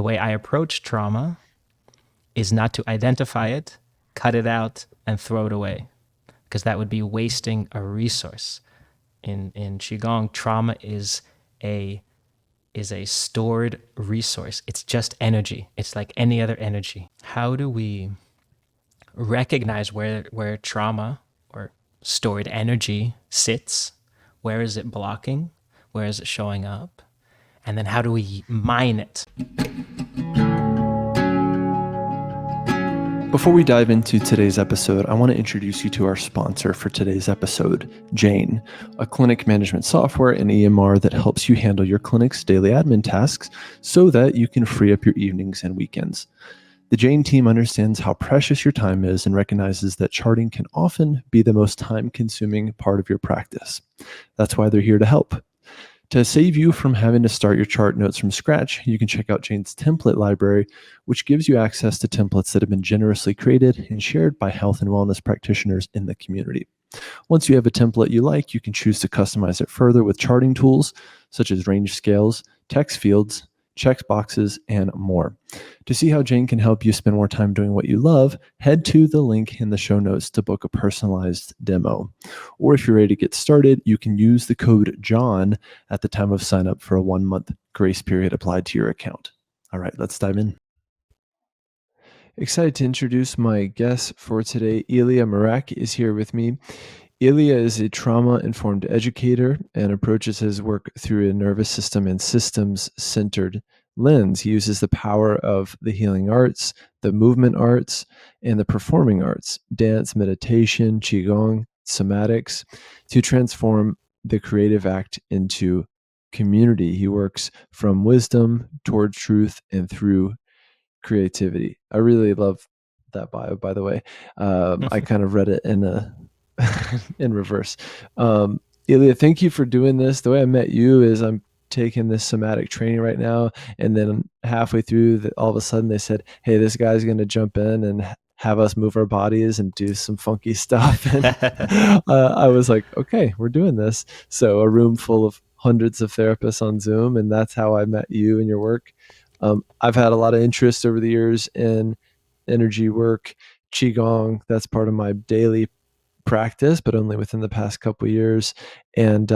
the way I approach trauma is not to identify it, cut it out, and throw it away, because that would be wasting a resource. In Qigong, trauma is a stored resource. It's just energy. It's like any other energy. How do we recognize where trauma or stored energy sits? Where is it blocking? Where is it showing up? And then how do we mine it? Before we dive into today's episode, I want to introduce you to our sponsor for today's episode, Jane, a clinic management software and EMR that helps you handle your clinic's daily admin tasks so that you can free up your evenings and weekends. The Jane team understands how precious your time is and recognizes that charting can often be the most time-consuming part of your practice. That's why they're here to help. To save you from having to start your chart notes from scratch, you can check out Jane's template library, which gives you access to templates that have been generously created and shared by health and wellness practitioners in the community. Once you have a template you like, you can choose to customize it further with charting tools such as range scales, text fields, check boxes, and more. To see how Jane can help you spend more time doing what you love, head to the link in the show notes to book a personalized demo. Or if you're ready to get started, you can use the code JOHN at the time of sign up for a 1-month grace period applied to your account. All right, let's dive in. Excited to introduce my guest for today. Elia Mrak is here with me. Elia is a trauma-informed educator and approaches his work through a nervous system and systems-centered lens. He uses the power of the healing arts, the movement arts, and the performing arts, dance, meditation, Qigong, somatics, to transform the creative act into community. He works from wisdom toward truth and through creativity. I really love that bio, by the way. I kind of read it in reverse. Elia, thank you for doing this. The way I met you is I'm taking this somatic training right now, and then halfway through, all of a sudden they said, hey, this guy's going to jump in and have us move our bodies and do some funky stuff. And I was like, okay, we're doing this. So a room full of hundreds of therapists on Zoom, and that's how I met you and your work. I've had a lot of interest over the years in energy work, Qigong. That's part of my daily practice, but only within the past couple of years. And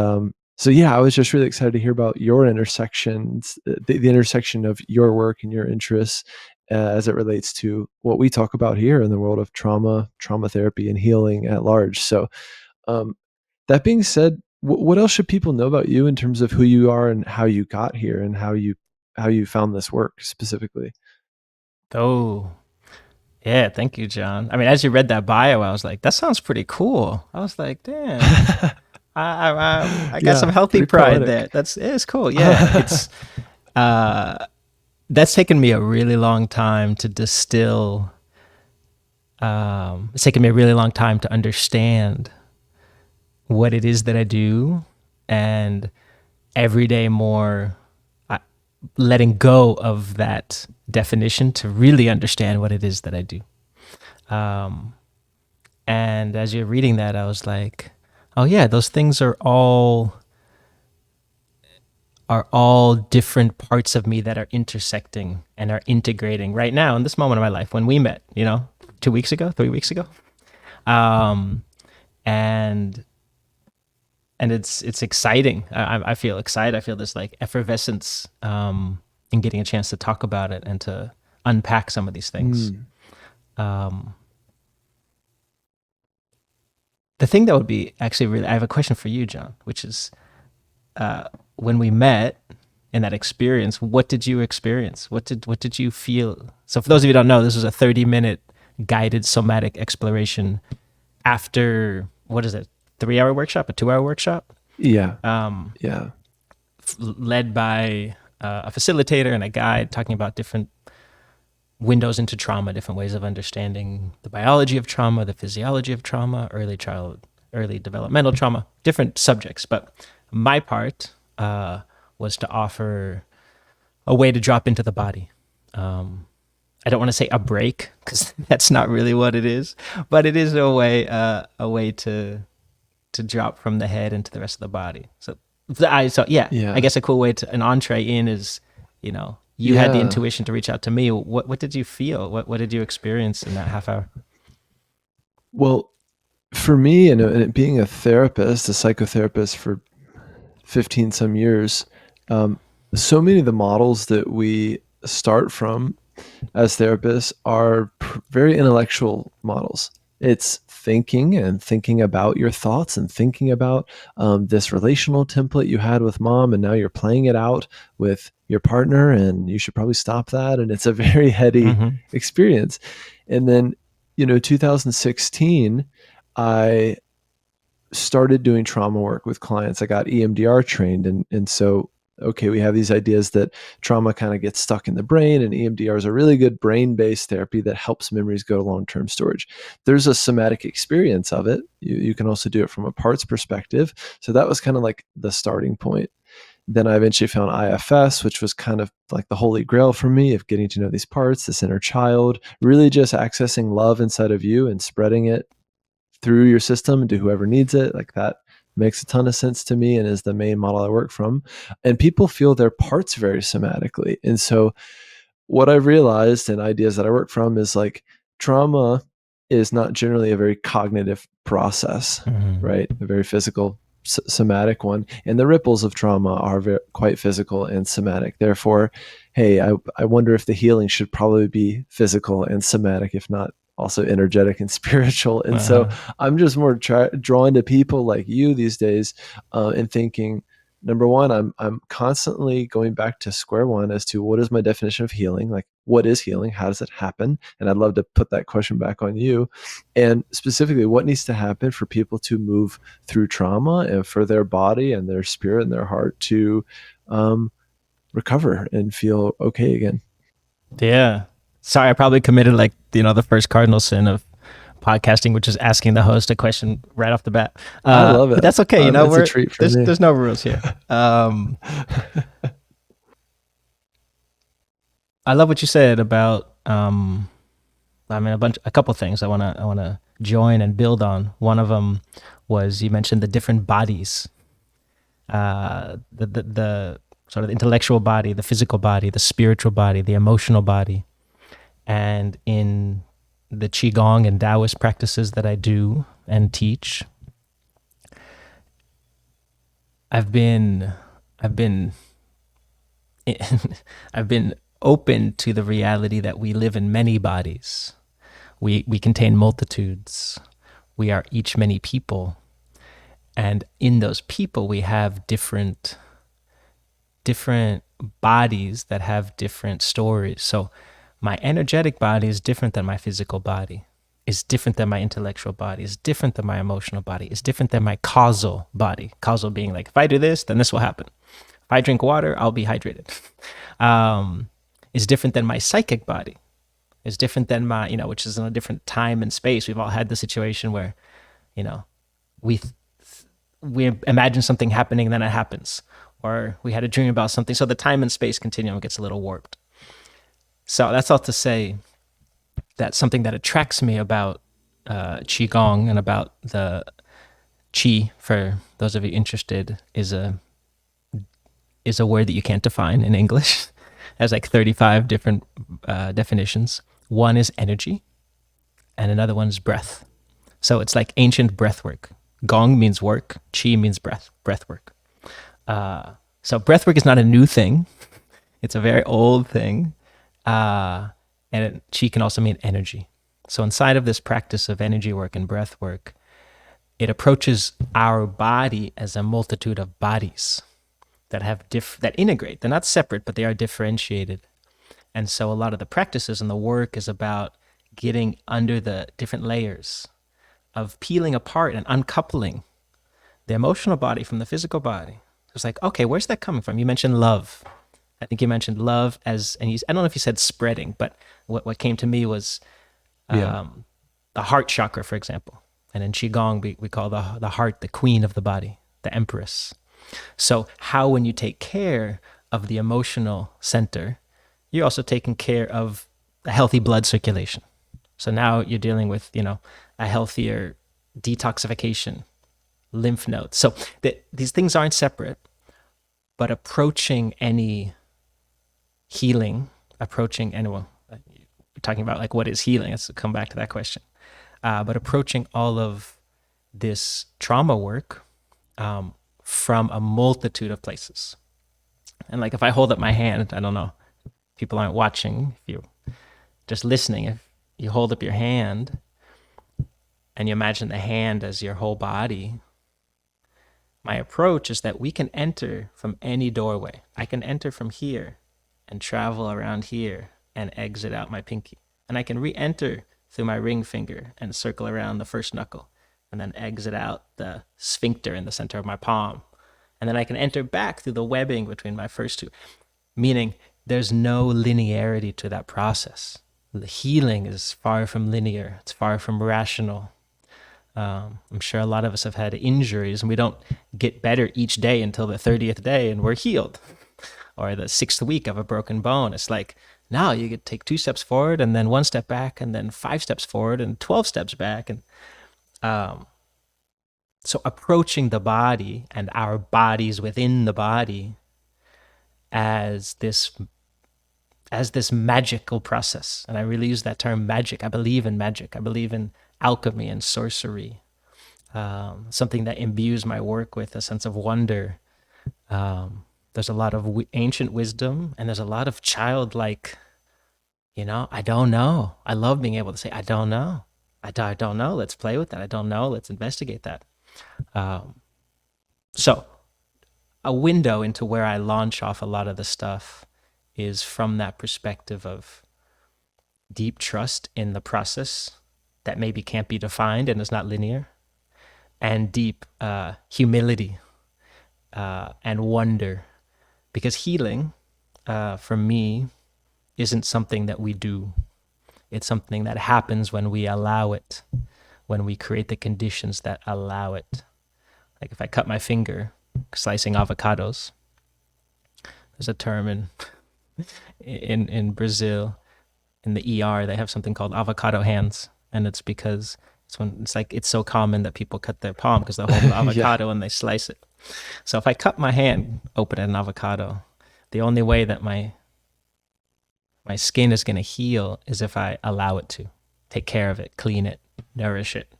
so, yeah, I was just really excited to hear about your intersections, the intersection of your work and your interests as it relates to what we talk about here in the world of trauma therapy, and healing at large. So that being said, what else should people know about you in terms of who you are and how you got here and how you found this work specifically? Oh, yeah. Thank you, John. I mean, as you read that bio, I was like, that sounds pretty cool. I was like, damn, I got some healthy pride poetic there. It's cool. Yeah. It's, that's taken me a really long time to distill. It's taken me a really long time to understand what it is that I do, and every day more letting go of that definition to really understand what it is that I do. And as you're reading that, I was like, oh yeah, those things are all different parts of me that are intersecting and are integrating right now in this moment of my life when we met, 3 weeks ago. And it's exciting. I feel excited. I feel this like effervescence in getting a chance to talk about it and to unpack some of these things. The thing that would be actually really, I have a question for you, John, which is when we met in that experience, what did you experience? What did you feel? So for those of you who don't know, this was a 30-minute guided somatic exploration after, what is it? 3-hour workshop, a 2-hour workshop? Yeah. Led by a facilitator and a guide talking about different windows into trauma, different ways of understanding the biology of trauma, the physiology of trauma, early developmental trauma, different subjects. But my part was to offer a way to drop into the body. I don't want to say a break, because that's not really what it is, but it is a way to drop from the head into the rest of the body. I guess a cool way to an entree in is, you had the Yeah. intuition to reach out to me. What did you feel? What did you experience in that half hour? Well, for me, and being a therapist, a psychotherapist for 15 some years, um, so many of the models that we start from as therapists are very intellectual models. It's thinking and thinking about your thoughts and thinking about this relational template you had with mom, and now you're playing it out with your partner, and you should probably stop that. And it's a very heady Mm-hmm. experience. And then, 2016, I started doing trauma work with clients. I got EMDR trained, and so okay, we have these ideas that trauma kind of gets stuck in the brain, and EMDR is a really good brain-based therapy that helps memories go to long-term storage. There's a somatic experience of it. You can also do it from a parts perspective. So that was kind of like the starting point. Then I eventually found IFS, which was kind of like the holy grail for me of getting to know these parts, this inner child, really just accessing love inside of you and spreading it through your system to whoever needs it. Like, that makes a ton of sense to me and is the main model I work from. And people feel their parts very somatically. And so what I've realized and ideas that I work from is like, trauma is not generally a very cognitive process, Mm-hmm. right? A very physical, somatic one. And the ripples of trauma are quite physical and somatic. Therefore, hey, I wonder if the healing should probably be physical and somatic, if not also energetic and spiritual. And so Uh-huh. I'm just more drawn to people like you these days, and thinking, number one, I'm constantly going back to square one as to what is my definition of healing? Like, what is healing? How does it happen? And I'd love to put that question back on you. And specifically, what needs to happen for people to move through trauma and for their body and their spirit and their heart to recover and feel okay again? Yeah. Sorry, I probably committed like, the first cardinal sin of podcasting, which is asking the host a question right off the bat. I love But it. that's okay. It's a treat for me. There's no rules here. I love what you said about, a couple things I wanna join and build on. One of them was you mentioned the different bodies, the sort of the intellectual body, the physical body, the spiritual body, the emotional body. And in the Qigong and Taoist practices that I do and teach, I've been I've been I've been open to the reality that we live in many bodies. We contain multitudes. We are each many people. And in those people we have different bodies that have different stories. So my energetic body is different than my physical body, is different than my intellectual body, is different than my emotional body, is different than my causal body. Causal being like, if I do this, then this will happen. If I drink water, I'll be hydrated. Is different than my psychic body. Is different than my, which is in a different time and space. We've all had the situation where, we we imagine something happening, then it happens, or we had a dream about something. So the time and space continuum gets a little warped. So that's all to say that something that attracts me about Qigong and about the Qi, for those of you interested, is a word that you can't define in English. It has like 35 different definitions. One is energy, and another one is breath. So it's like ancient breath work. Gong means work, Qi means breath work. So breath work is not a new thing. It's a very old thing. And Qi can also mean energy. So inside of this practice of energy work and breath work, it approaches our body as a multitude of bodies that have that integrate. They're not separate, but they are differentiated. And so a lot of the practices and the work is about getting under the different layers of peeling apart and uncoupling the emotional body from the physical body. It's like, okay, where's that coming from? You mentioned love. I think you mentioned love as, and I don't know if you said spreading, but what came to me was Yeah. the heart chakra, for example. And in Qigong, we call the heart the queen of the body, the empress. So how, when you take care of the emotional center, you're also taking care of a healthy blood circulation. So now you're dealing with, a healthier detoxification, lymph nodes. So these things aren't separate, but approaching any healing, approaching, and well, we're talking about like what is healing. Let's come back to that question. But approaching all of this trauma work from a multitude of places. And like if I hold up my hand, I don't know, people aren't watching, if you're just listening, if you hold up your hand and you imagine the hand as your whole body, my approach is that we can enter from any doorway. I can enter from here and travel around here and exit out my pinky. And I can re-enter through my ring finger and circle around the first knuckle and then exit out the sphincter in the center of my palm. And then I can enter back through the webbing between my first two, meaning there's no linearity to that process. The healing is far from linear. It's far from rational. I'm sure a lot of us have had injuries and we don't get better each day until the 30th day and we're healed. Or the 6th week of a broken bone. It's like, now you get to take 2 steps forward and then 1 step back and then 5 steps forward and 12 steps back. And so approaching the body and our bodies within the body as this magical process. And I really use that term magic. I believe in magic. I believe in alchemy and sorcery. Something that imbues my work with a sense of wonder. There's a lot of ancient wisdom and there's a lot of childlike, I don't know. I love being able to say, I don't know. I don't know. Let's play with that. I don't know. Let's investigate that. So a window into where I launch off a lot of the stuff is from that perspective of deep trust in the process that maybe can't be defined and is not linear, and deep humility and wonder. Because healing, for me, isn't something that we do. It's something that happens when we allow it, when we create the conditions that allow it. Like if I cut my finger slicing avocados, there's a term in Brazil, in the ER, they have something called avocado hands. And it's because it's so common that people cut their palm because they hold the avocado and they slice it. So if I cut my hand open at an avocado, the only way that my skin is going to heal is if I allow it to. Take care of it, clean it, nourish it,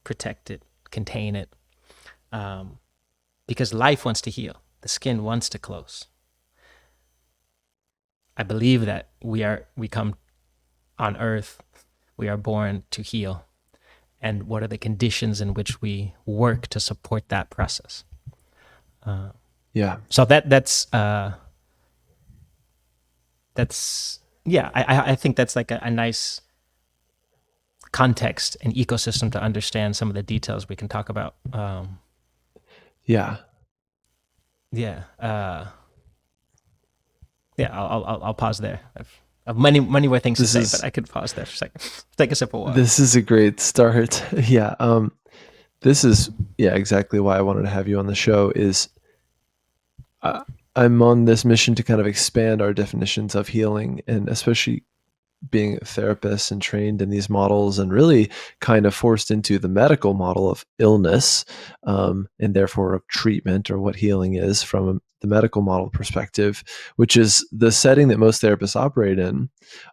protect it, contain it. Because life wants to heal. The skin wants to close. I believe that we come on earth, we are born to heal. And what are the conditions in which we work to support that process? So I think that's like a nice context and ecosystem to understand some of the details we can talk about. I'll pause there. I've many more things to say, but I could pause there for a second. Take a sip of water. This is a great start. This is exactly why I wanted to have you on the show. Is I'm on this mission to kind of expand our definitions of healing, and especially being a therapist and trained in these models and really kind of forced into the medical model of illness, and therefore of treatment, or what healing is from the medical model perspective, which is the setting that most therapists operate in.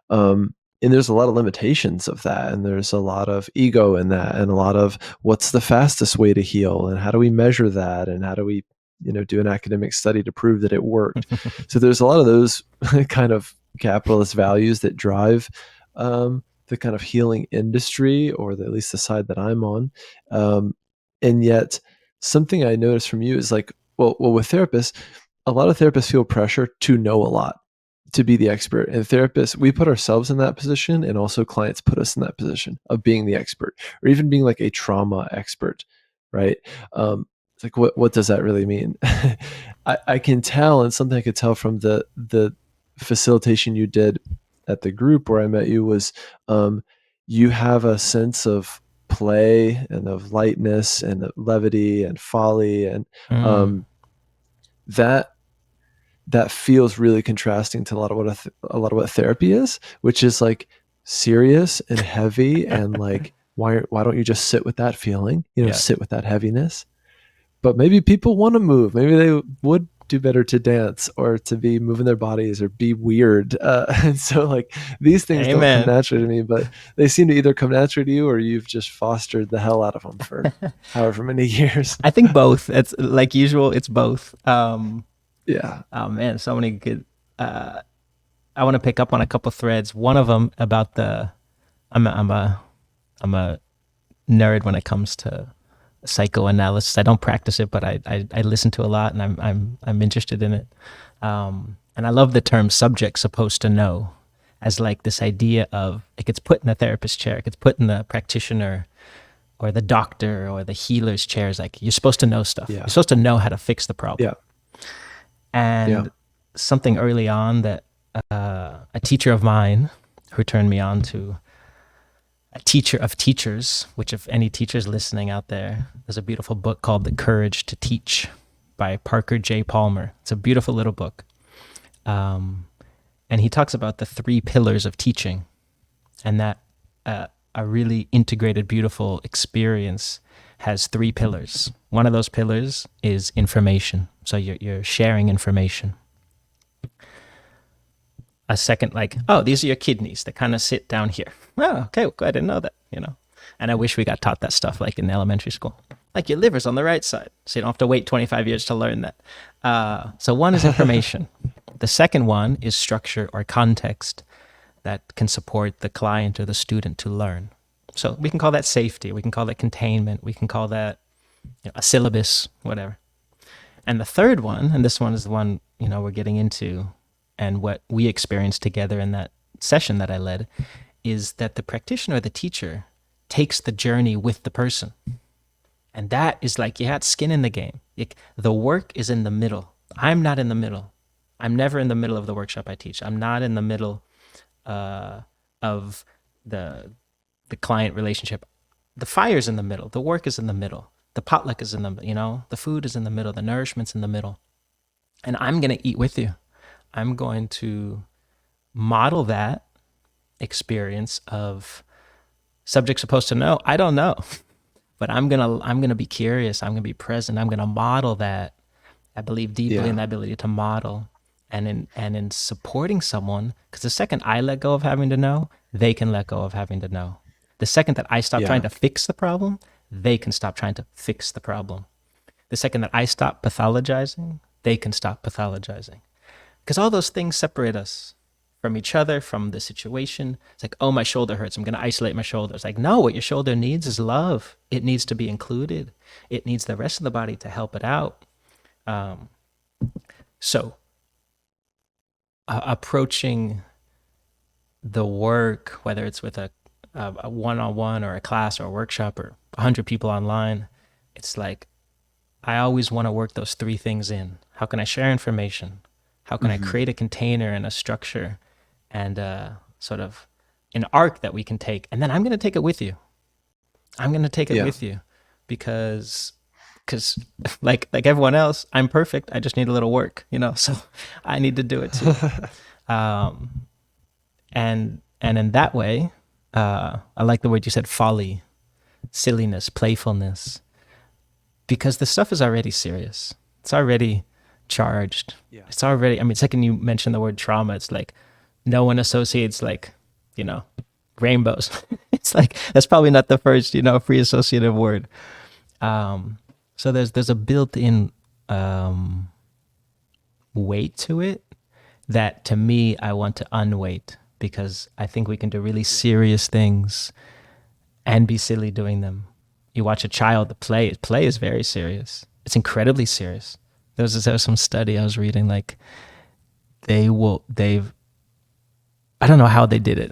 And there's a lot of limitations of that, and there's a lot of ego in that, and a lot of what's the fastest way to heal, and how do we measure that, and how do we do an academic study to prove that it worked. So there's a lot of those kind of capitalist values that drive the kind of healing industry, or at least the side that I'm on. And yet something I noticed from you is like, well, with therapists, a lot of therapists feel pressure to know a lot, to be the expert. And therapists, we put ourselves in that position, and also clients put us in that position of being the expert, or even being like a trauma expert, right? It's like, what does that really mean? I can tell, and something I could tell from the facilitation you did at the group where I met you was, you have a sense of play and of lightness and of levity and folly, and that feels really contrasting to a lot of what therapy is, which is like serious and heavy and like, why don't you just sit with that feeling, sit with that heaviness? But maybe people want to move. Maybe they would do better to dance or to be moving their bodies or be weird. And so like these things don't come Amen. naturally to me, but they seem to either come naturally to you or you've just fostered the hell out of them for however many years. I think both. It's like usual. It's both. Yeah. Oh man, so many good. I want to pick up on a couple threads. One of them about the. I'm a nerd when it comes to psychoanalysis. I don't practice it, but I listen to a lot, and I'm interested in it. And I love the term "subject supposed to know," as like this idea of it gets put in the therapist chair, it gets put in the practitioner or the doctor or the healer's chairs. Like you're supposed to know stuff. Yeah. You're supposed to know how to fix the problem. Yeah. And Yeah. something early on that a teacher of mine who turned me on to a teacher of teachers, which if any teachers listening out there, there's a beautiful book called The Courage to Teach by Parker J. Palmer. It's a beautiful little book. And he talks about the 3 pillars of teaching, and that a really integrated, beautiful experience has 3 pillars. One of those pillars is information. So you're sharing information. A second, like, oh, these are your kidneys that kind of sit down here. Oh, okay, well, I didn't know that, And I wish we got taught that stuff like in elementary school. Like your liver's on the right side, so you don't have to wait 25 years to learn that. So one is information. The second one is structure or context that can support the client or the student to learn. So we can call that safety. We can call that containment. We can call that a syllabus, whatever. And the third one, and this one is the one, we're getting into, and what we experienced together in that session that I led, is that the practitioner or the teacher takes the journey with the person. And that is like, you had skin in the game. The work is in the middle. I'm not in the middle. I'm never in the middle of the workshop I teach. I'm not in the middle of the client relationship. The fire's in the middle. The work is in the middle. The potluck is in the, the food is in the middle. The nourishment's in the middle. And I'm going to eat with you. I'm going to model that experience of subject supposed to know. I don't know, but I'm gonna be curious. I'm gonna be present. I'm gonna model that. I believe deeply in the ability to model, and in supporting someone. Because the second I let go of having to know, they can let go of having to know. The second that I stop trying to fix the problem, they can stop trying to fix the problem. The second that I stop pathologizing, they can stop pathologizing. Because all those things separate us from each other, from the situation. It's like, oh, my shoulder hurts. I'm going to isolate my shoulder. It's like, no, what your shoulder needs is love. It needs to be included. It needs the rest of the body to help it out. So approaching the work, whether it's with a one-on-one or a class or a workshop or 100 people online, it's like, I always want to work those 3 things in. How can I share information? How can I create a container and a structure and sort of an arc that we can take? And then I'm going to take it with you. I'm going to take it with you because like everyone else, I'm perfect. I just need a little work, so I need to do it too. And in that way, I like the word you said, folly, silliness, playfulness, because the stuff is already serious. It's already charged. It's already, second you mention the word trauma, it's like no one associates like, rainbows. It's like, that's probably not the first, free associative word. So there's a built-in weight to it that to me, I want to unweight, because I think we can do really serious things and be silly doing them. You watch a child play is very serious. It's incredibly serious. There was some study I was reading, like I don't know how they did it.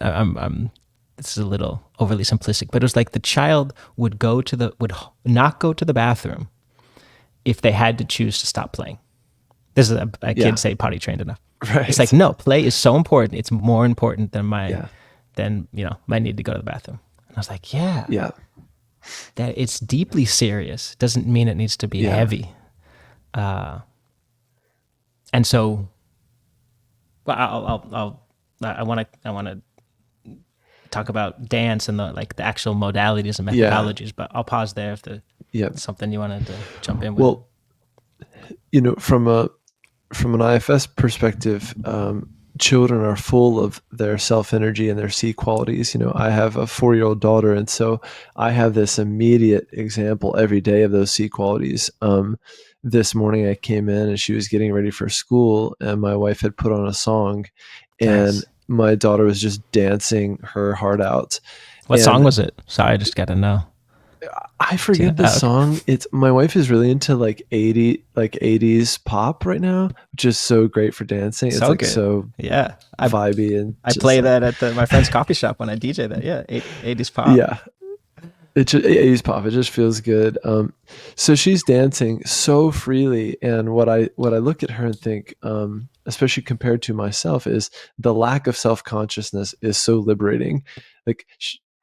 This is a little overly simplistic, but it was like the child would not go to the bathroom if they had to choose to stop playing. This is a kid say potty trained enough. Right. It's like, no, play is so important. It's more important than my need to go to the bathroom. And I was like, yeah. That it's deeply serious. Doesn't mean it needs to be heavy. And so, well, I want to talk about dance and the actual modalities and methodologies, but I'll pause there if there's something you wanted to jump in with. Well, from a from an IFS perspective, children are full of their self energy and their C qualities. You know, I have a 4-year-old daughter, and so I have this immediate example every day of those C qualities. This morning I came in and she was getting ready for school, and my wife had put on a song, and Nice. my daughter was just dancing her heart out. What song And was it? Sorry, I just got to know. I Do you know? forget the Oh, okay. song. It's my wife is really into like 80s pop right now, which is so great for dancing. It's So like good. so Yeah. vibey and I just play like that at my friend's coffee shop when I DJ that. Yeah. 80s pop. yeah, it just 80s pop. It just feels good. So she's dancing so freely, and what I look at her and think, especially compared to myself, is the lack of self consciousness is so liberating. Like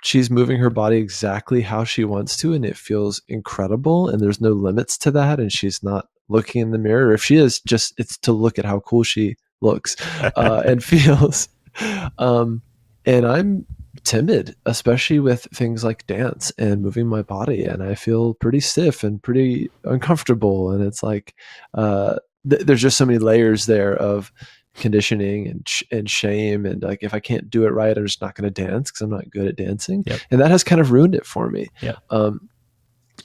she's moving her body exactly how she wants to, and it feels incredible. And there's no limits to that. And she's not looking in the mirror. If she is, just it's to look at how cool she looks and feels. Um, and I'm timid, especially with things like dance and moving my body, and I feel pretty stiff and pretty uncomfortable. And it's like there's just so many layers there of conditioning and shame, and like if I can't do it right, I'm just not going to dance because I'm not good at dancing, Yep. and that has kind of ruined it for me. Yep. Um,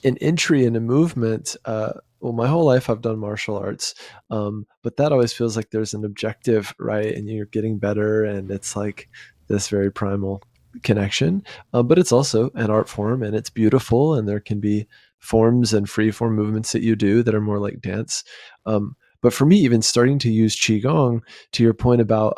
an entry into movement. Well, my whole life I've done martial arts, but that always feels like there's an objective, right? And you're getting better, and it's like this very primal connection. But it's also an art form, and it's beautiful, and there can be forms and free form movements that you do that are more like dance. But for me, even starting to use qigong, to your point about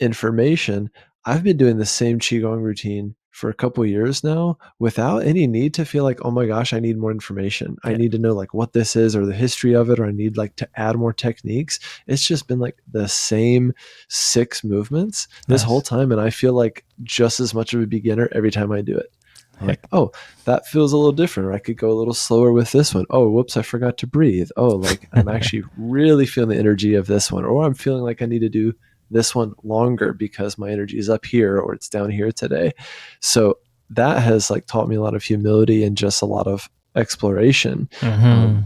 information, I've been doing the same qigong routine for a couple years now without any need to feel like, oh my gosh, I need more information. I Yeah. need to know like what this is or the history of it, or I need like to add more techniques. It's just been like the same 6 movements this whole Nice. time. And I feel like just as much of a beginner every time I do it. I'm like, Heck. oh, that feels a little different. Or I could go a little slower with this one. Oh, whoops, I forgot to breathe. Oh, like I'm actually really feeling the energy of this one. Or I'm feeling like I need to do this one longer because my energy is up here or it's down here today. So that has like taught me a lot of humility and just a lot of exploration. Mm-hmm.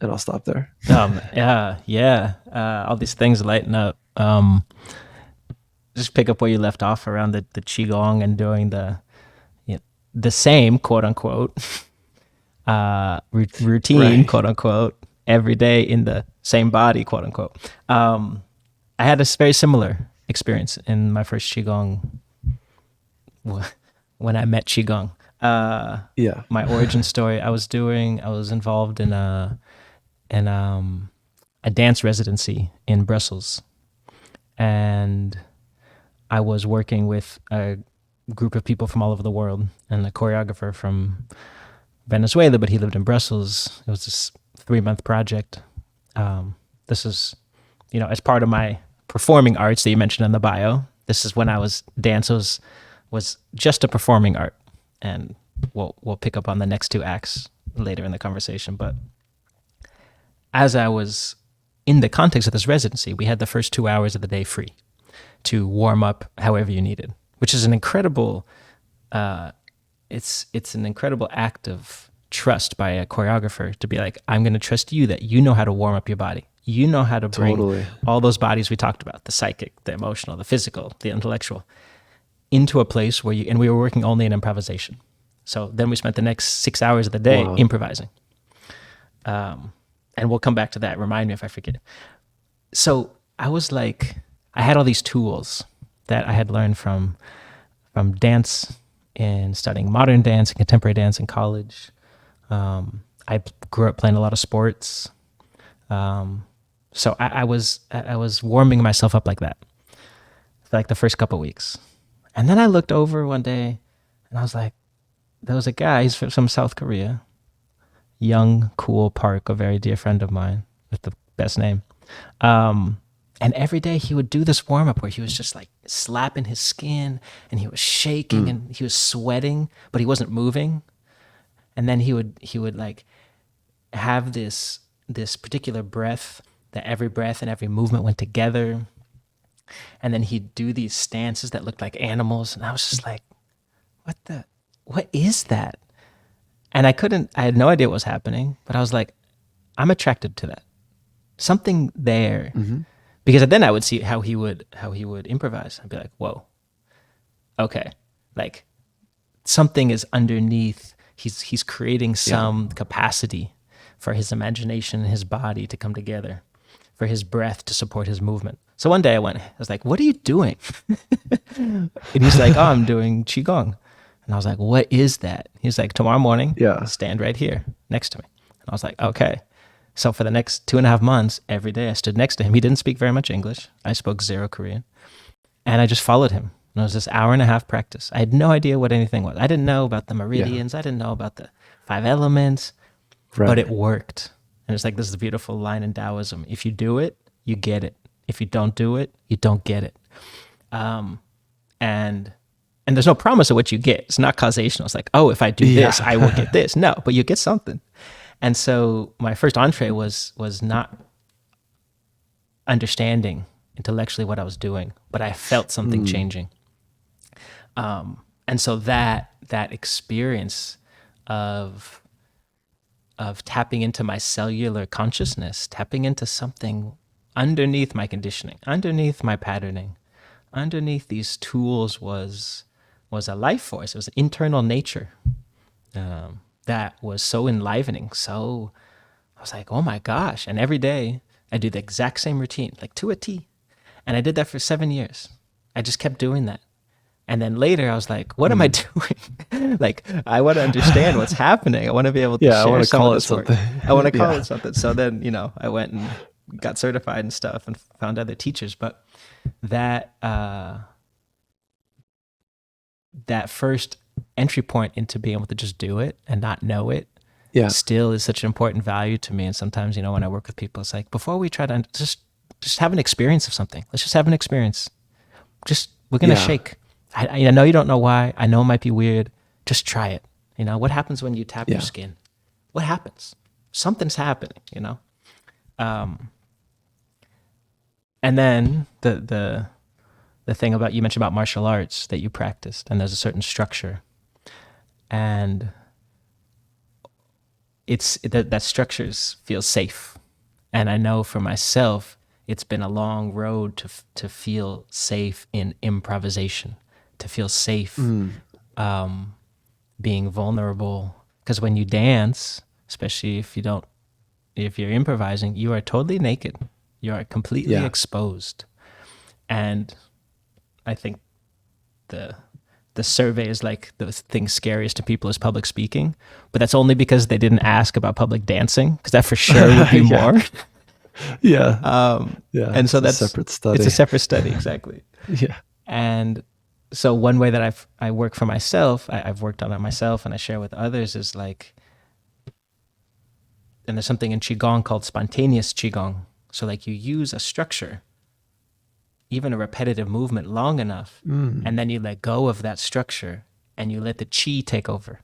And I'll stop there. Yeah, yeah. All these things lighten up. Just pick up where you left off around the qigong and doing the same quote unquote routine Right. quote unquote every day in the same body quote unquote. I had a very similar experience in my first qigong when I met qigong. Yeah. My origin story. I was involved in a dance residency in Brussels, and I was working with a group of people from all over the world and a choreographer from Venezuela, but he lived in Brussels. It was this 3-month project. This is, as part of my performing arts that you mentioned in the bio. This is when I was dance was just a performing art, and we'll pick up on the next 2 acts later in the conversation. But as I was in the context of this residency, we had the first 2 hours of the day free to warm up however you needed, which is an incredible. It's an incredible act of trust by a choreographer to be like, I'm going to trust you that you know how to warm up your body. You know how to bring Totally. all those bodies we talked about, the psychic, the emotional, the physical, the intellectual, into a place where and we were working only in improvisation. So then we spent the next 6 hours of the day Wow. improvising. And we'll come back to that. Remind me if I forget. So I was like, I had all these tools that I had learned from dance and studying modern dance and contemporary dance in college. I grew up playing a lot of sports. So I was warming myself up like that for like the first couple of weeks. And then I looked over one day and I was like, there was a guy, he's from South Korea, young, cool Park, a very dear friend of mine with the best name. And every day he would do this warm up where he was just like slapping his skin and he was shaking Mm. and he was sweating, but he wasn't moving. And then he would like have this particular breath that every breath and every movement went together. And then he'd do these stances that looked like animals. And I was just like, what is that? And I had no idea what was happening, but I was like, I'm attracted to that. something there. Mm-hmm. Because then I would see how he would improvise. I'd be like, whoa, okay, like something is underneath. He's creating Yeah. some capacity for his imagination and his body to come together, for his breath to support his movement. So one day I was like, what are you doing? And he's like, oh, I'm doing Qigong. And I was like, what is that? He's like, tomorrow morning, Yeah. stand right here next to me. And I was like, okay. So for the next 2.5 months, every day I stood next to him. He didn't speak very much English. I spoke zero Korean. And I just followed him. And it was this 1.5 hour practice. I had no idea what anything was. I didn't know about the meridians. I didn't know about the 5 elements, Right. but it worked. And it's like, this is the beautiful line in Taoism. If you do it, you get it. If you don't do it, you don't get it. And there's no promise of what you get. It's not causational. It's like, oh, if I do this, I will get this. No, but you get something. And so my first entree was not understanding intellectually what I was doing, but I felt something changing. And so that experience of tapping into my cellular consciousness, tapping into something underneath my conditioning, underneath my patterning, underneath these tools was a life force. It was an internal nature that was so enlivening. So I was like, oh my gosh. And every day I do the exact same routine, like to a T. And I did that for 7 years. I just kept doing that. And then later I was like, what am I doing? Like, I want to understand what's happening. I want to be able to share I want to some call of it this work. something. I want to call it something. So then, I went and got certified and stuff and found other teachers. But that first entry point into being able to just do it and not know it still is such an important value to me. And sometimes, when I work with people, it's like, before we try to just have an experience of something, let's just have an experience. We're going to shake. I know you don't know why. I know it might be weird. Just try it. What happens when you tap your skin? What happens? Something's happening, And then the thing about, you mentioned about martial arts that you practiced, and there's a certain structure. And it's that structure feels safe. And I know for myself, it's been a long road to feel safe in improvisation, to feel safe being vulnerable. Because when you dance, especially if you're improvising, you are totally naked. You are completely exposed. And I think the survey is like, the thing scariest to people is public speaking, but that's only because they didn't ask about public dancing, because that for sure would be more. And so that's a separate study. It's a separate study, exactly. And so one way that I work for myself, I've worked on it myself, and I share with others, is like, and there's something in Qigong called spontaneous Qigong. So like, you use a structure, even a repetitive movement, long enough, and then you let go of that structure and you let the chi take over.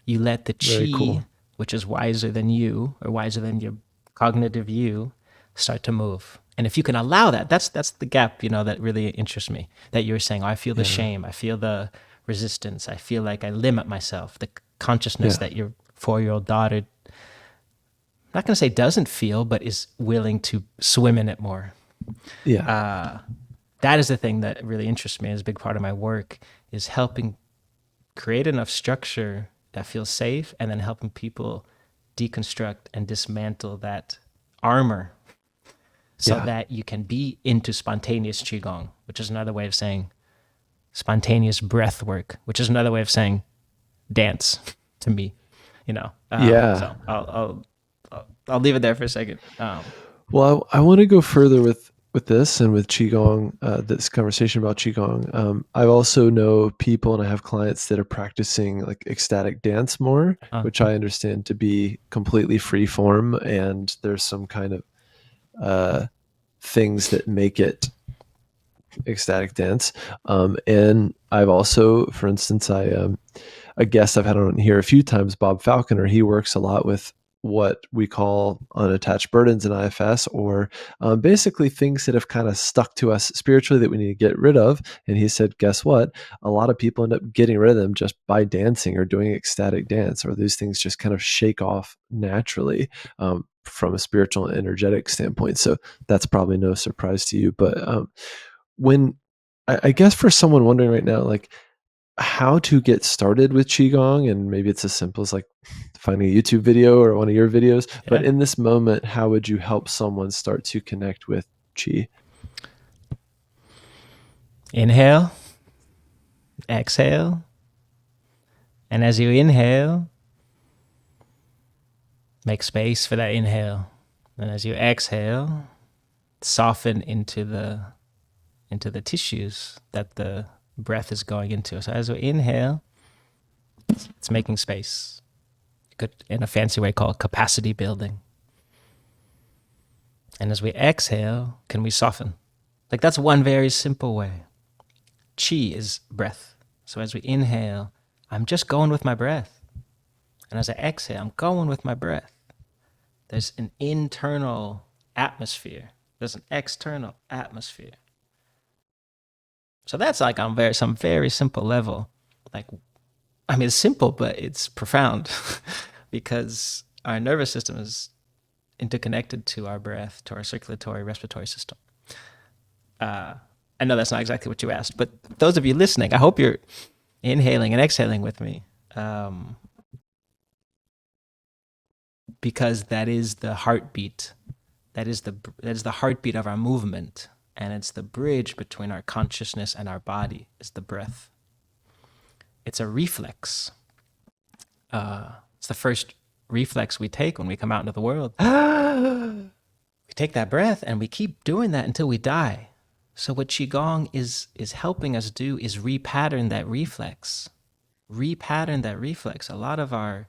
You let the chi, which is wiser than you, or wiser than your cognitive you, start to move. And if you can allow that, that's the gap, that really interests me, that you were saying, oh, I feel the shame, I feel the resistance, I feel like I limit myself, the consciousness that your 4-year-old daughter, I'm not going to say doesn't feel, but is willing to swim in it more. That is the thing that really interests me, as a big part of my work, is helping create enough structure that feels safe, and then helping people deconstruct and dismantle that armor, so that you can be into spontaneous Qigong, which is another way of saying spontaneous breath work, which is another way of saying dance to me, So I'll leave it there for a second. Well, I want to go further with this and with Qigong, this conversation about Qigong. I also know people, and I have clients that are practicing like ecstatic dance more, which I understand to be completely free form, and there's some kind of things that make it ecstatic dance. And I've also, for instance, a guest I've had on here a few times, Bob Falconer, he works a lot with what we call unattached burdens in IFS, or basically things that have kind of stuck to us spiritually that we need to get rid of. And he said, guess what? A lot of people end up getting rid of them just by dancing or doing ecstatic dance, or these things just kind of shake off naturally from a spiritual and energetic standpoint. So that's probably no surprise to you. But when I guess for someone wondering right now, like, how to get started with Qigong, and maybe it's as simple as like finding a YouTube video or one of your videos, but Yeah. in this moment, how would you help someone start to connect with Qi? Inhale, exhale. And as you inhale, make space for that inhale. And as you exhale, soften into the tissues that the breath is going into. So as we inhale, it's making space. You could, in a fancy way, call it capacity building. And as we exhale, can we soften? Like, that's one very simple way. Qi is breath. So as we inhale, I'm just going with my breath. And as I exhale, I'm going with my breath. There's an internal atmosphere. There's an external atmosphere. So that's like on some very simple level. Like, I mean, it's simple, but it's profound because our nervous system is interconnected to our breath, to our circulatory, respiratory system. I know that's not exactly what you asked, but those of you listening, I hope you're inhaling and exhaling with me, because that is the heartbeat. That is the heartbeat of our movement, and it's the bridge between our consciousness and our body. Is the breath. It's a reflex. It's the first reflex we take when we come out into the world. We take that breath and we keep doing that until we die. So what Qigong is helping us do is repattern that reflex. Repattern that reflex. A lot of our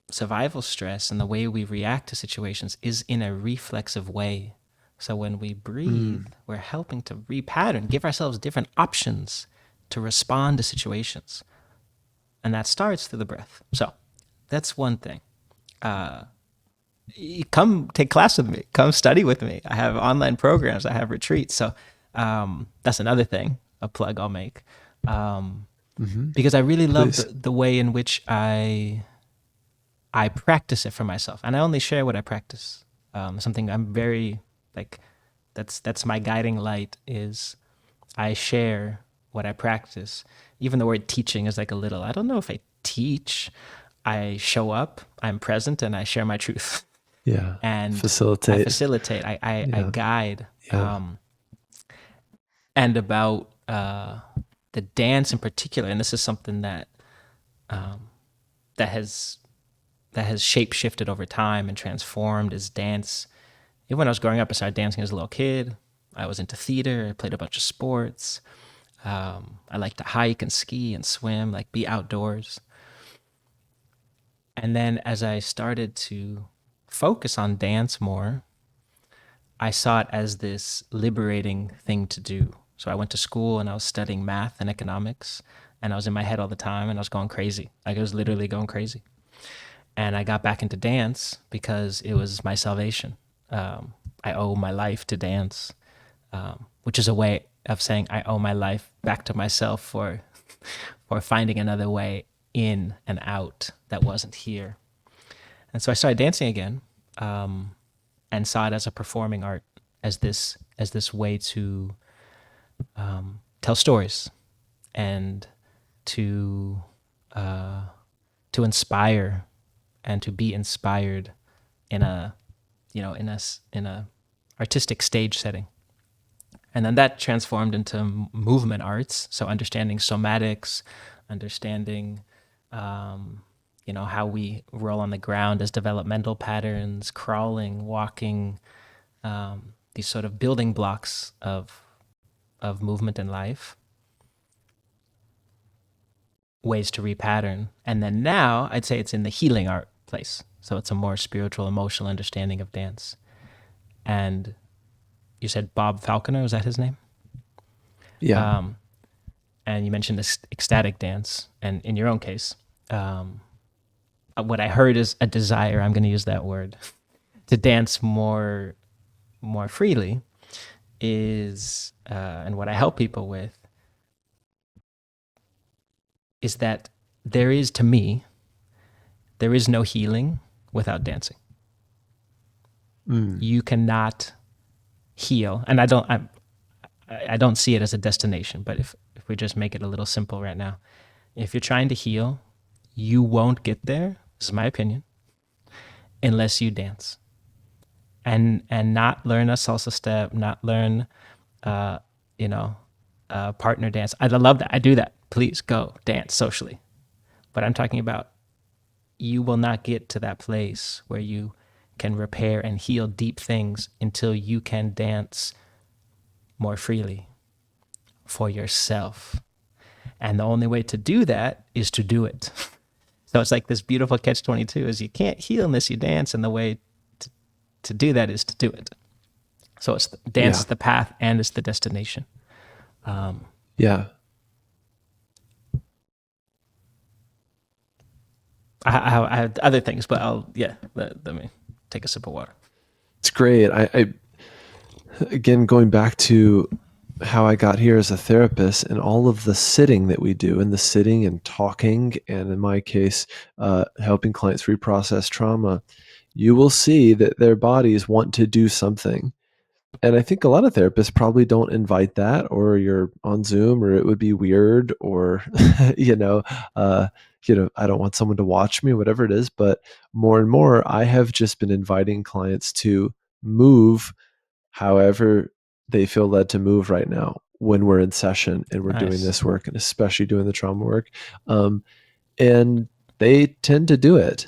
survival stress and the way we react to situations is in a reflexive way. So when we breathe, we're helping to repattern, give ourselves different options to respond to situations. And that starts through the breath. So that's one thing. Come take class with me. Come study with me. I have online programs. I have retreats. So that's another thing, a plug I'll make. Because I really love the way in which I practice it for myself. And I only share what I practice. Something I'm very, like, that's my guiding light is I share what I practice. Even the word teaching is like a little, I don't know if I teach. I show up, I'm present, and I share my truth. Yeah. And facilitate. I facilitate. I guide. Yeah. And about the dance in particular, and this is something that has shape shifted over time and transformed, is dance. Even when I was growing up, I started dancing as a little kid. I was into theater. I played a bunch of sports. I like to hike and ski and swim, like be outdoors. And then as I started to focus on dance more, I saw it as this liberating thing to do. So I went to school and I was studying math and economics, and I was in my head all the time and I was going crazy. Like, I was literally going crazy. And I got back into dance because it was my salvation. I owe my life to dance, which is a way of saying I owe my life back to myself for finding another way in and out that wasn't here. And so I started dancing again, and saw it as a performing art, as this way to tell stories and to inspire and to be inspired in a artistic stage setting. And then that transformed into movement arts. So understanding somatics, understanding, how we roll on the ground as developmental patterns, crawling, walking, these sort of building blocks of movement in life, ways to repattern. And then now I'd say it's in the healing art place. So it's a more spiritual, emotional understanding of dance. And you said Bob Falconer, was that his name? Yeah. And you mentioned this ecstatic dance. And in your own case, what I heard is a desire. I'm going to use that word to dance more freely is, and what I help people with is that to me, there is no healing without dancing. Mm. You cannot heal, and I don't see it as a destination. But if we just make it a little simple right now, if you're trying to heal, you won't get there. This is my opinion, unless you dance, and not learn a salsa step, not learn, uh, you know, partner dance. I love that. I do that. Please go dance socially. But I'm talking about you will not get to that place where you can repair and heal deep things until you can dance more freely for yourself. And the only way to do that is to do it. So it's like this beautiful catch-22 is you can't heal unless you dance, and the way to do that is to do it. So it's dance Yeah. is the path and it's the destination. Yeah. I have other things, but let me take a sip of water. It's great. I again, going back to how I got here as a therapist and all of the sitting that we do, and the sitting and talking, and in my case, helping clients reprocess trauma, you will see that their bodies want to do something. And I think a lot of therapists probably don't invite that, or you're on Zoom, or it would be weird, or you know, uh, I don't want someone to watch me, whatever it is. But more and more, I have just been inviting clients to move however they feel led to move right now when we're in session and we're doing Nice. this work, and especially doing the trauma work. Um, and they tend to do it,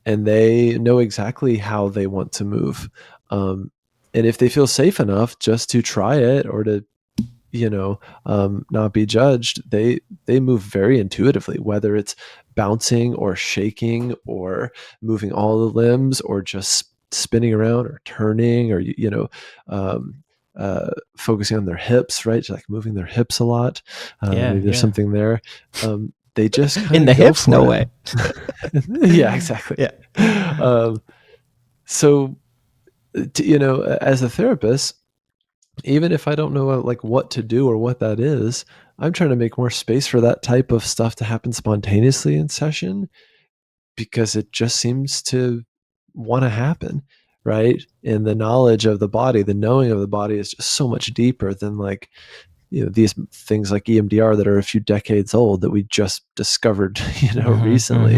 and they know exactly how they want to move. Um, and if they feel safe enough just to try it, or to not be judged, they move very intuitively, whether it's bouncing or shaking or moving all the limbs, or just spinning around or turning, or um, focusing on their hips, right? Just like moving their hips a lot. Yeah, Maybe there's yeah. something there. They just In kind the of go hips? for No it. way. Yeah, exactly. Yeah. So as a therapist, even if I don't know like what to do or what that is, I'm trying to make more space for that type of stuff to happen spontaneously in session, because it just seems to want to happen, right? And the knowledge of the body, the knowing of the body, is just so much deeper than like these things like EMDR that are a few decades old that we just discovered recently.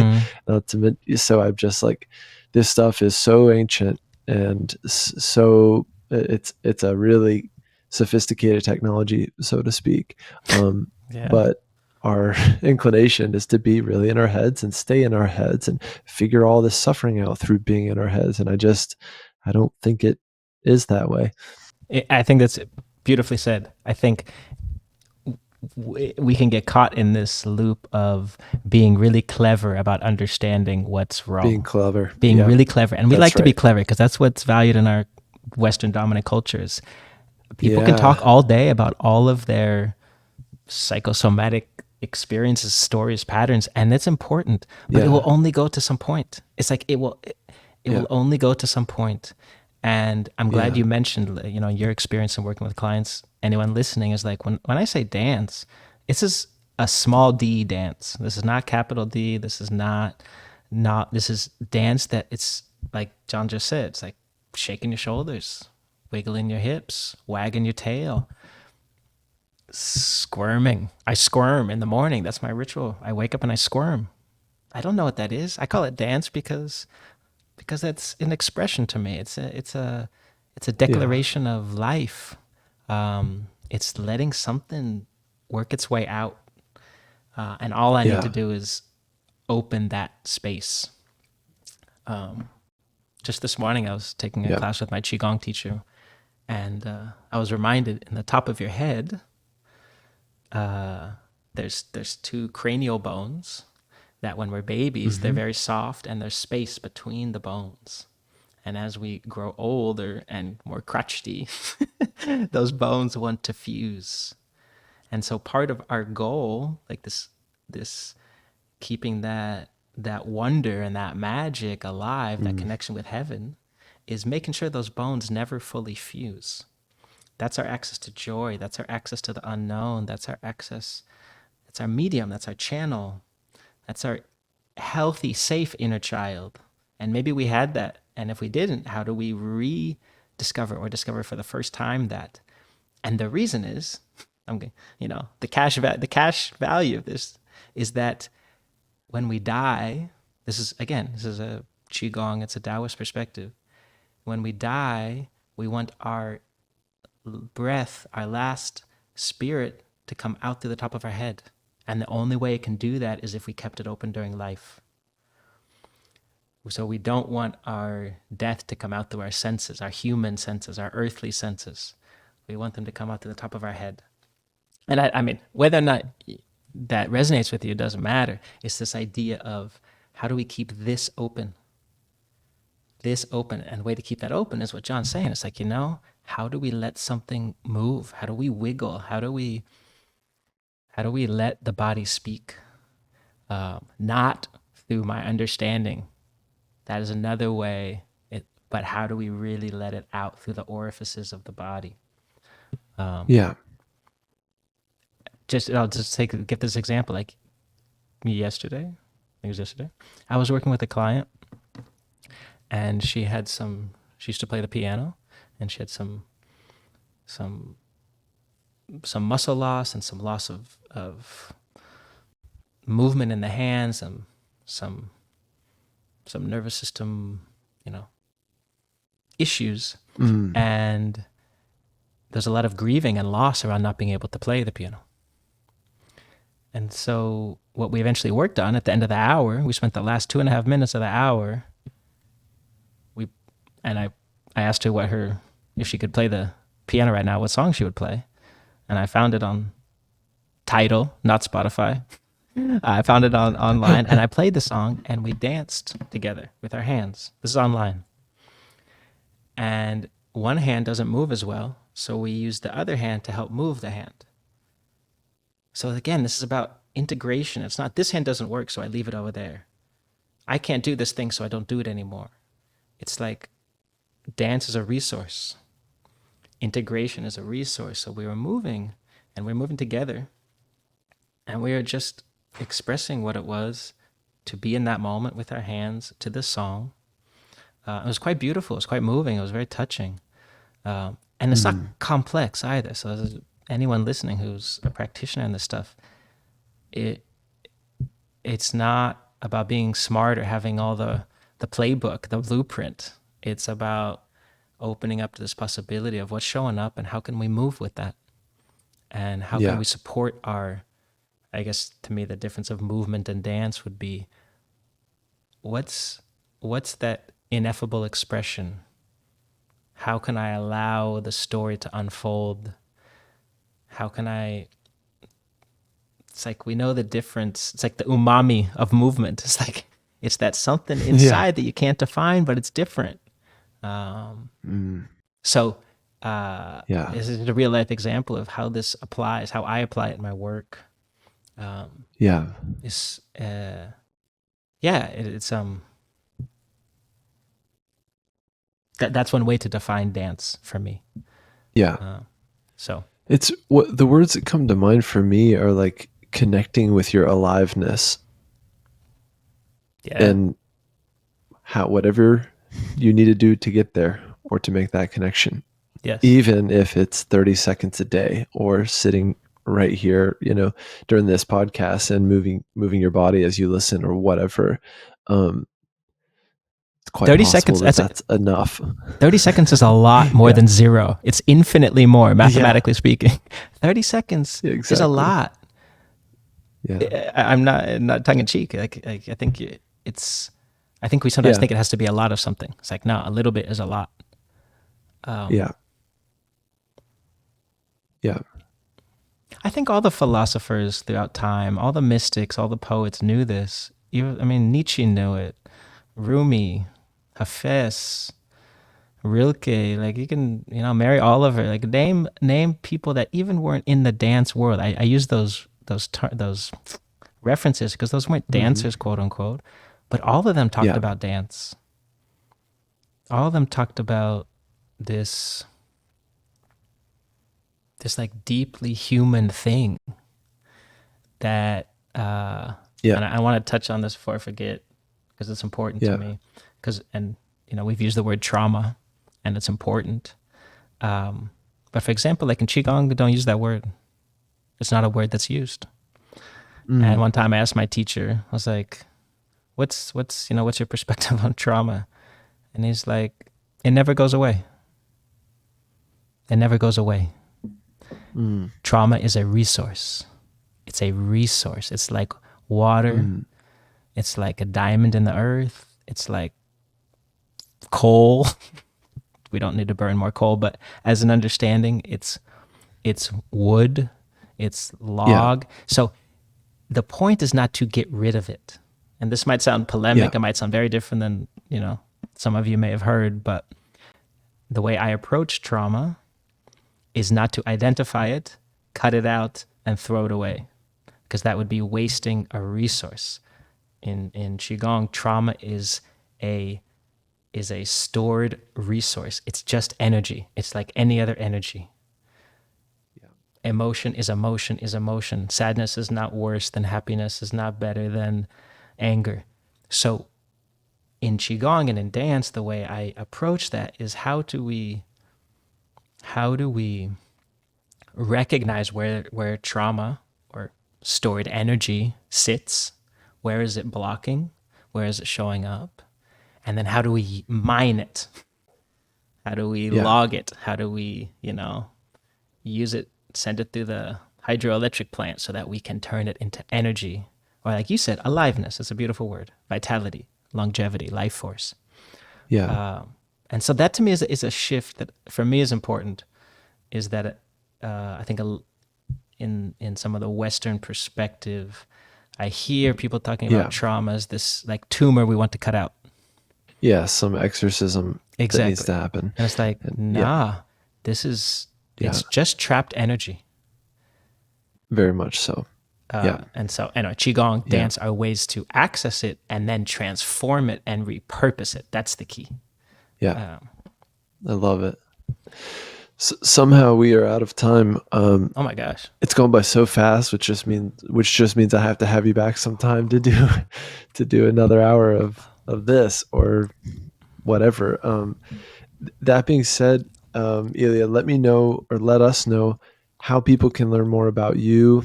So I'm just like, this stuff is so ancient, and so it's a really sophisticated technology, so to speak. Yeah. But our inclination is to be really in our heads and stay in our heads and figure all this suffering out through being in our heads, and I don't think it is that way. I think that's beautifully said. I think we can get caught in this loop of being really clever about understanding what's Being wrong, clever. being Yeah, really clever. And we like that's to be right. clever because that's what's valued in our Western dominant cultures. People can talk Yeah. all day about all of their psychosomatic experiences, stories, patterns, and it's important, but it will Yeah. only go to some point. It's like it Yeah. will only go to some point. And I'm glad Yeah. you mentioned, your experience in working with clients. Anyone listening is like, when I say dance, this is a small D dance. This is not capital D. This is not this is dance that it's like John just said. It's like shaking your shoulders, wiggling your hips, wagging your tail, squirming. I squirm in the morning. That's my ritual. I wake up and I squirm. I don't know what that is. I call it dance because that's an expression to me. It's a Yeah. declaration of life. It's letting something work its way out, and all I need to Yeah. do is open that space. Just this morning, I was taking a Yeah. class with my Qigong teacher, and I was reminded in the top of your head, there's two cranial bones that when we're babies, they're Hmm. very soft and there's space between the bones. And as we grow older and more crotchety, those bones want to fuse. And so part of our goal, like this keeping that that wonder and that magic alive, that connection with heaven, is making sure those bones never fully fuse. That's our access to joy. That's our access to the unknown. That's our access. That's our medium. That's our channel. That's our healthy, safe inner child. And maybe we had that. And if we didn't, how do we rediscover or discover for the first time that? And the reason is, the cash value of this is that when we die, this is a Qigong, it's a Taoist perspective. When we die, we want our breath, our last spirit, to come out through the top of our head. And the only way it can do that is if we kept it open during life. So we don't want our death to come out through our senses, our human senses, our earthly senses. We want them to come out through the top of our head. And I mean, whether or not that resonates with you, it doesn't matter. It's this idea of how do we keep this open? This open. And the way to keep that open is what John's saying. It's like, how do we let something move? How do we wiggle? How do we let the body speak? Not through my understanding. That is another way. But how do we really let it out through the orifices of the body? I'll just give this example. Like yesterday, I think it was yesterday, I was working with a client, and she used to play the piano, and she had some muscle loss and some loss of movement in the hands, and some nervous system, issues. And there's a lot of grieving and loss around not being able to play the piano. And so what we eventually worked on at the end of the hour, we spent the last 2.5 minutes of the hour, I asked her if she could play the piano right now, what song she would play. And I found it on Tidal, not Spotify. I found it online, and I played the song, and we danced together with our hands. This is online. And one hand doesn't move as well, so we use the other hand to help move the hand. So again, this is about integration. It's not this hand doesn't work, so I leave it over there. I can't do this thing, so I don't do it anymore. It's like dance is a resource. Integration is a resource. So we were moving, and we're moving together, and we are just expressing what it was to be in that moment with our hands to this song. It was quite beautiful. It was quite moving. It was very touching. And it's not complex either. So anyone listening who's a practitioner in this stuff, it's not about being smart or having all the playbook, the blueprint. It's about opening up to this possibility of what's showing up and how can we move with that? And how can we support I guess to me the difference of movement and dance would be what's that ineffable expression? How can I allow the story to unfold? How can it's like we know the difference. It's like the umami of movement. It's that something inside that you can't define, but it's different. So this is a real life example of how this applies, how I apply it in my work. It's that's one way to define dance for me. So it's what the words that come to mind for me are like connecting with your aliveness. And whatever you need to do to get there or to make that connection. Yes. Even if it's 30 seconds a day or sitting right here, during this podcast and moving your body as you listen or whatever. It's quite 30 possible seconds, that's enough. 30 seconds is a lot more than zero. It's infinitely more, mathematically speaking. 30 seconds is a lot. Yeah. I'm not tongue in cheek. I think I think we sometimes think it has to be a lot of something. It's like, no, a little bit is a lot. Yeah. I think all the philosophers throughout time, all the mystics, all the poets knew this. Nietzsche knew it. Rumi, Hafez, Rilke, like you can, Mary Oliver, like name people that even weren't in the dance world. I use those references because those weren't dancers, quote unquote, but all of them talked about dance. All of them talked about this like deeply human thing that, and I want to touch on this before I forget because it's important to me. And we've used the word trauma, and it's important. But for example, like in Qigong, they don't use that word. It's not a word that's used. And one time I asked my teacher, I was like, what's your perspective on trauma? And he's like, it never goes away. It never goes away. Trauma is a resource. It's a resource. It's like water. It's like a diamond in the earth. It's like coal. We don't need to burn more coal, but as an understanding, it's wood, it's log. So the point is not to get rid of it. And this might sound polemic. It might sound very different than, some of you may have heard, but the way I approach trauma is not to identify it, cut it out, and throw it away, because that would be wasting a resource. In Qigong, trauma is a stored resource. It's just energy. It's like any other energy. Emotion is emotion is emotion. Sadness is not worse than happiness, is not better than anger. So in Qigong and in dance, the way I approach that is how do we recognize where trauma or stored energy sits? Where is it blocking? Where is it showing up? And then how do we mine it? How do we log it? How do we, use it, send it through the hydroelectric plant so that we can turn it into energy? Or like you said, aliveness. It's a beautiful word. Vitality, longevity, life force. And so that to me is a shift that for me is important, is that I think in some of the Western perspective, I hear people talking about trauma as this like tumor we want to cut out. Yeah, some exorcism that needs to happen. And it's like, it's just trapped energy. Very much so. And so, anyway, Qigong, dance are ways to access it and then transform it and repurpose it. That's the key. I love it. Somehow we are out of time. Oh my gosh, it's gone by so fast, which just means I have to have you back sometime to do another hour of this or whatever. That being said, Elia, let us know how people can learn more about you,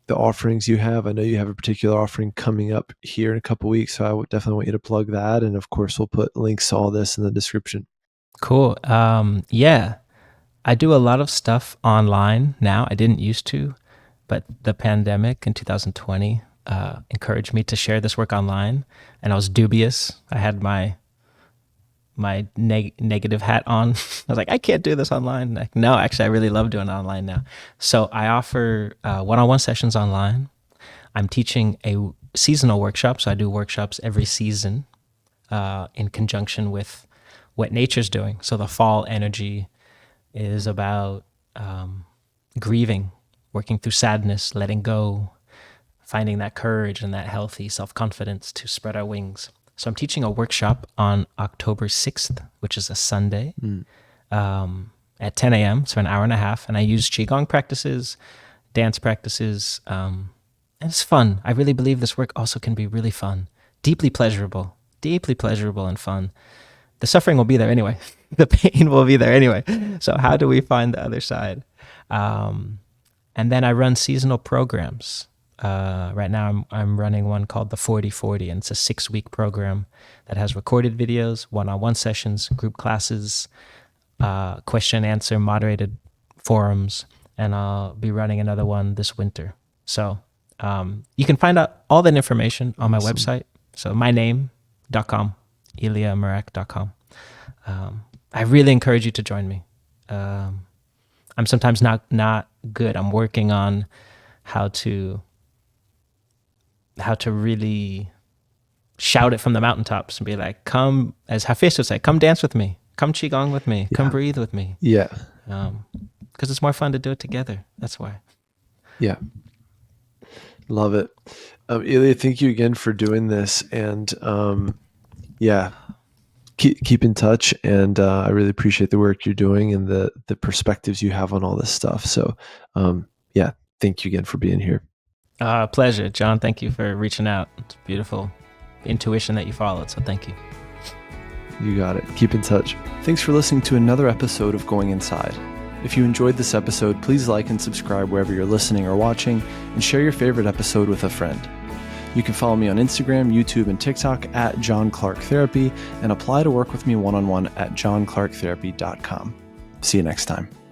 the offerings you have. I know you have a particular offering coming up here in a couple of weeks, so I would definitely want you to plug that. And of course, we'll put links to all this in the description. Cool. I do a lot of stuff online now. I didn't used to, but the pandemic in 2020 encouraged me to share this work online, and I was dubious. I had my negative hat on. I was like, I can't do this online. Like, no, actually, I really love doing it online now. So I offer one-on-one sessions online. I'm teaching a seasonal workshop, so I do workshops every season in conjunction with what nature's doing. So the fall energy is about grieving, working through sadness, letting go, finding that courage and that healthy self-confidence to spread our wings. So I'm teaching a workshop on October 6th, which is a Sunday, at 10 a.m., so an hour and a half. And I use Qigong practices, dance practices, and it's fun. I really believe this work also can be really fun, deeply pleasurable and fun. The suffering will be there anyway. The pain will be there anyway. So how do we find the other side? And then I run seasonal programs. Right now I'm running one called the 40-40, and it's a 6-week program that has recorded videos, one-on-one sessions, group classes, question and answer, moderated forums, and I'll be running another one this winter. So you can find out all that information on my website. So myname.com, eliamrak.com. I really encourage you to join me. I'm sometimes not good. I'm working on how to really shout it from the mountaintops and be like, come, as Hafiz would say, come dance with me, come Qigong with me, come breathe with me. Yeah. Because it's more fun to do it together. That's why. Yeah. Love it. Elia, thank you again for doing this. And yeah, keep in touch. And I really appreciate the work you're doing and the perspectives you have on all this stuff. So yeah, thank you again for being here. Pleasure, John. Thank you for reaching out. It's beautiful intuition that you followed. So thank you. You got it. Keep in touch. Thanks for listening to another episode of Going Inside. If you enjoyed this episode, please like and subscribe wherever you're listening or watching, and share your favorite episode with a friend. You can follow me on Instagram, YouTube, and TikTok at John Clark Therapy, and apply to work with me one-on-one at johnclarktherapy.com. See you next time.